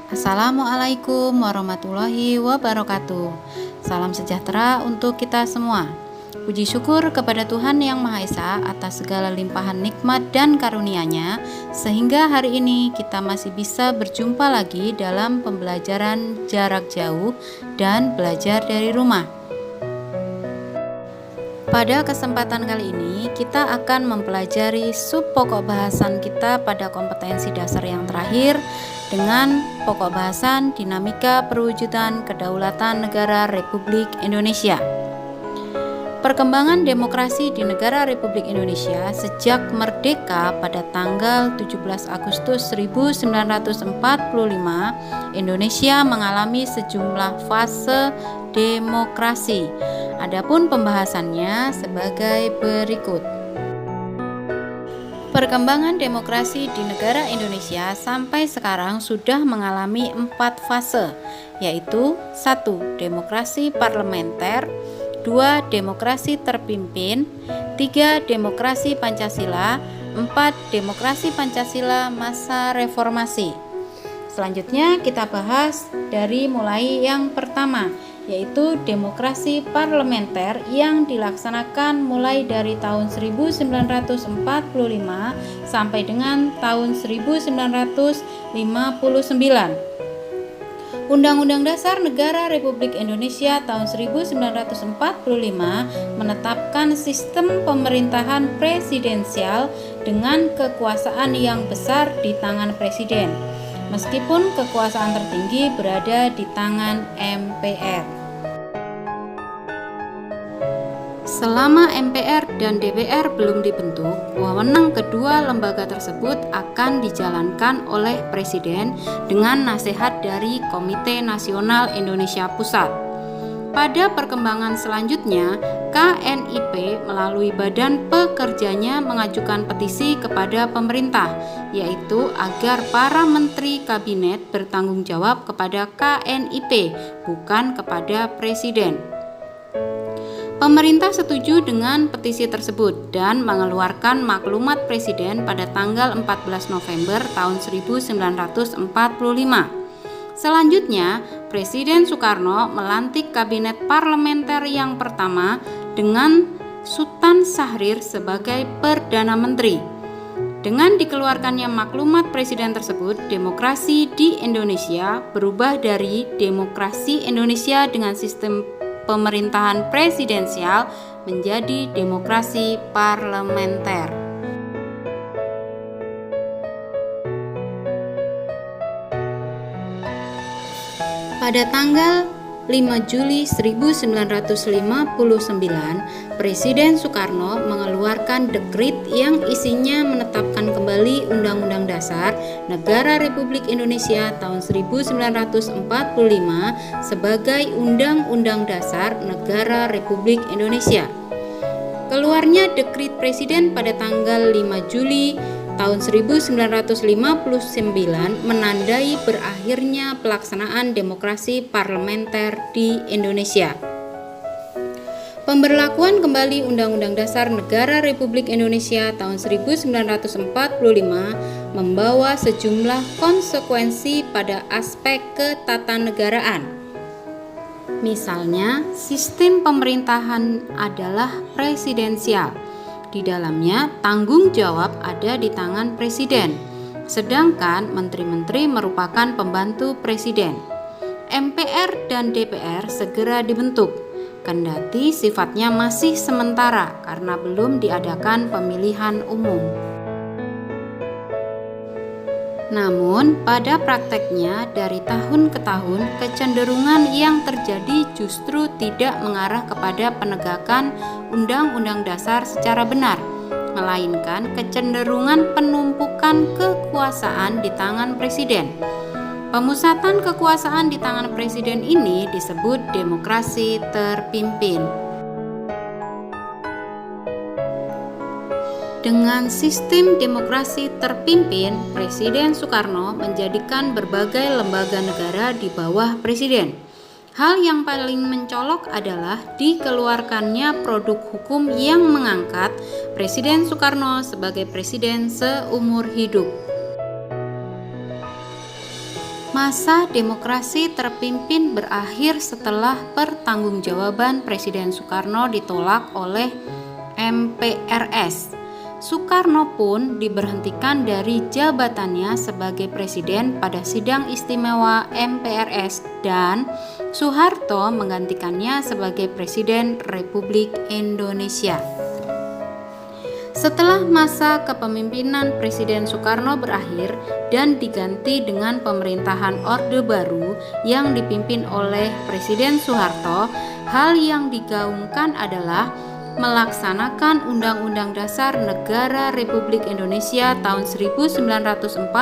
Assalamualaikum warahmatullahi wabarakatuh. Salam sejahtera untuk kita semua. Puji syukur kepada Tuhan Yang Maha Esa atas segala limpahan nikmat dan karunia-Nya, sehingga hari ini kita masih bisa berjumpa lagi dalam pembelajaran jarak jauh dan belajar dari rumah. Pada kesempatan kali ini, kita akan mempelajari sub pokok bahasan kita pada kompetensi dasar yang terakhir dengan pokok bahasan dinamika perwujudan kedaulatan negara Republik Indonesia. Perkembangan demokrasi di negara Republik Indonesia sejak merdeka pada tanggal 17 Agustus 1945, Indonesia mengalami sejumlah fase demokrasi. Adapun pembahasannya sebagai berikut. Perkembangan demokrasi di negara Indonesia sampai sekarang sudah mengalami 4 fase, yaitu 1. Demokrasi parlementer, 2. Demokrasi terpimpin, 3. Demokrasi Pancasila, 4. Demokrasi Pancasila masa reformasi. Selanjutnya kita bahas dari mulai yang pertama, yaitu demokrasi parlementer yang dilaksanakan mulai dari tahun 1945 sampai dengan tahun 1959. Undang-Undang Dasar Negara Republik Indonesia tahun 1945 menetapkan sistem pemerintahan presidensial dengan kekuasaan yang besar di tangan presiden, meskipun kekuasaan tertinggi berada di tangan MPR. Selama MPR dan DPR belum dibentuk, wewenang kedua lembaga tersebut akan dijalankan oleh Presiden dengan nasihat dari Komite Nasional Indonesia Pusat. Pada perkembangan selanjutnya, KNIP melalui badan pekerjanya mengajukan petisi kepada pemerintah, yaitu agar para menteri kabinet bertanggung jawab kepada KNIP, bukan kepada Presiden. Pemerintah setuju dengan petisi tersebut dan mengeluarkan maklumat Presiden pada tanggal 14 November tahun 1945. Selanjutnya, Presiden Soekarno melantik kabinet parlementer yang pertama dengan Sultan Syahrir sebagai Perdana Menteri. Dengan dikeluarkannya maklumat Presiden tersebut, demokrasi di Indonesia berubah dari demokrasi Indonesia dengan sistem pemerintahan presidensial menjadi demokrasi parlementer. Pada tanggal 5 Juli 1959, Presiden Soekarno mengeluarkan dekrit yang isinya menetapkan kembali Undang-Undang Dasar Negara Republik Indonesia tahun 1945 sebagai Undang-Undang Dasar Negara Republik Indonesia. Keluarnya dekrit Presiden pada tanggal 5 Juli tahun 1959 menandai berakhirnya pelaksanaan demokrasi parlementer di Indonesia. Pemberlakuan kembali Undang-Undang Dasar Negara Republik Indonesia tahun 1945 membawa sejumlah konsekuensi pada aspek ketatanegaraan. Misalnya, sistem pemerintahan adalah presidensial. Di dalamnya, tanggung jawab ada di tangan presiden, sedangkan menteri-menteri merupakan pembantu presiden. MPR dan DPR segera dibentuk, kendati sifatnya masih sementara karena belum diadakan pemilihan umum. Namun, pada prakteknya dari tahun ke tahun, kecenderungan yang terjadi justru tidak mengarah kepada penegakan Undang-Undang Dasar secara benar, melainkan kecenderungan penumpukan kekuasaan di tangan presiden. Pemusatan kekuasaan di tangan presiden ini disebut demokrasi terpimpin. Dengan sistem demokrasi terpimpin, Presiden Soekarno menjadikan berbagai lembaga negara di bawah presiden. Hal yang paling mencolok adalah dikeluarkannya produk hukum yang mengangkat Presiden Soekarno sebagai presiden seumur hidup. Masa demokrasi terpimpin berakhir setelah pertanggungjawaban Presiden Soekarno ditolak oleh MPRS. Soekarno pun diberhentikan dari jabatannya sebagai presiden pada sidang istimewa MPRS dan Soeharto menggantikannya sebagai Presiden Republik Indonesia. Setelah masa kepemimpinan Presiden Soekarno berakhir dan diganti dengan pemerintahan Orde Baru yang dipimpin oleh Presiden Soeharto, hal yang digaungkan adalah melaksanakan Undang-Undang Dasar Negara Republik Indonesia tahun 1945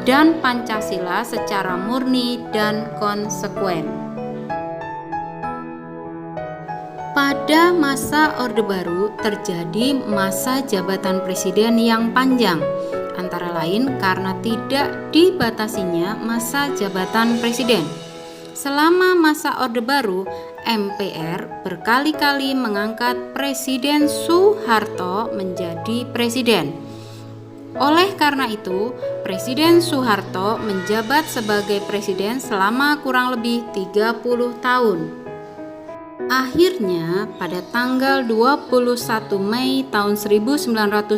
dan Pancasila secara murni dan konsekuen. Pada masa Orde Baru terjadi masa jabatan presiden yang panjang, antara lain karena tidak dibatasinya masa jabatan presiden. Selama masa Orde Baru, MPR berkali-kali mengangkat Presiden Soeharto menjadi presiden. Oleh karena itu, Presiden Soeharto menjabat sebagai presiden selama kurang lebih 30 tahun. Akhirnya, pada tanggal 21 Mei tahun 1998,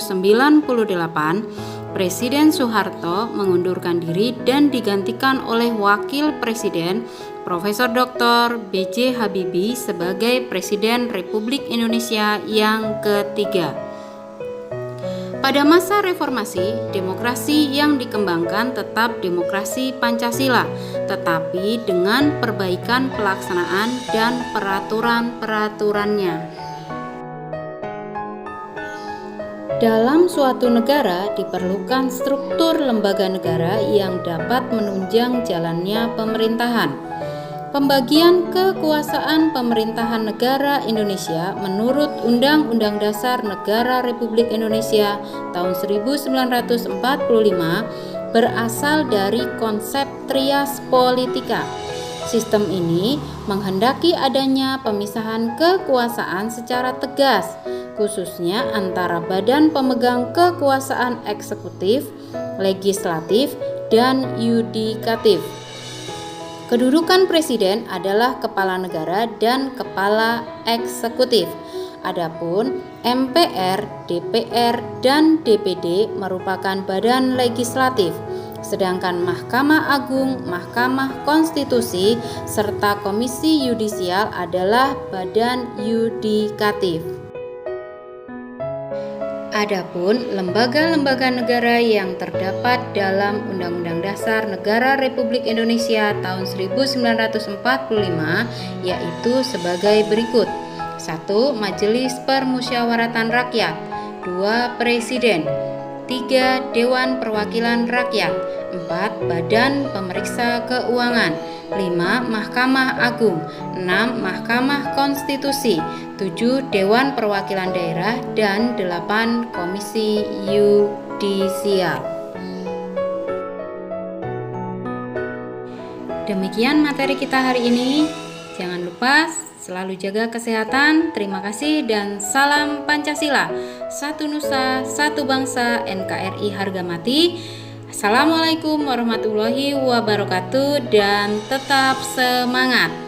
Presiden Soeharto mengundurkan diri dan digantikan oleh Wakil Presiden Profesor Dr. B.J. Habibie sebagai Presiden Republik Indonesia yang ketiga. Pada masa reformasi, demokrasi yang dikembangkan tetap demokrasi Pancasila, tetapi dengan perbaikan pelaksanaan dan peraturan-peraturannya. Dalam suatu negara diperlukan struktur lembaga negara yang dapat menunjang jalannya pemerintahan. Pembagian kekuasaan pemerintahan negara Indonesia menurut Undang-Undang Dasar Negara Republik Indonesia tahun 1945 berasal dari konsep trias politika. Sistem ini menghendaki adanya pemisahan kekuasaan secara tegas, khususnya antara badan pemegang kekuasaan eksekutif, legislatif, dan yudikatif. Kedudukan presiden adalah kepala negara dan kepala eksekutif. Adapun MPR, DPR, dan DPD merupakan badan legislatif, sedangkan Mahkamah Agung, Mahkamah Konstitusi, serta Komisi Yudisial adalah badan yudikatif. Adapun lembaga-lembaga negara yang terdapat dalam Undang-Undang Dasar Negara Republik Indonesia tahun 1945 yaitu sebagai berikut. 1. Majelis Permusyawaratan Rakyat. 2. Presiden. 3. Dewan Perwakilan Rakyat. 4. Badan Pemeriksa Keuangan. 5. Mahkamah Agung. 6. Mahkamah Konstitusi. 7. Dewan Perwakilan Daerah. Dan 8. Komisi Yudisial. Demikian materi kita hari ini. Jangan lupa selalu jaga kesehatan. Terima kasih dan salam Pancasila. Satu Nusa, satu bangsa, NKRI harga mati. Assalamualaikum warahmatullahi wabarakatuh dan tetap semangat.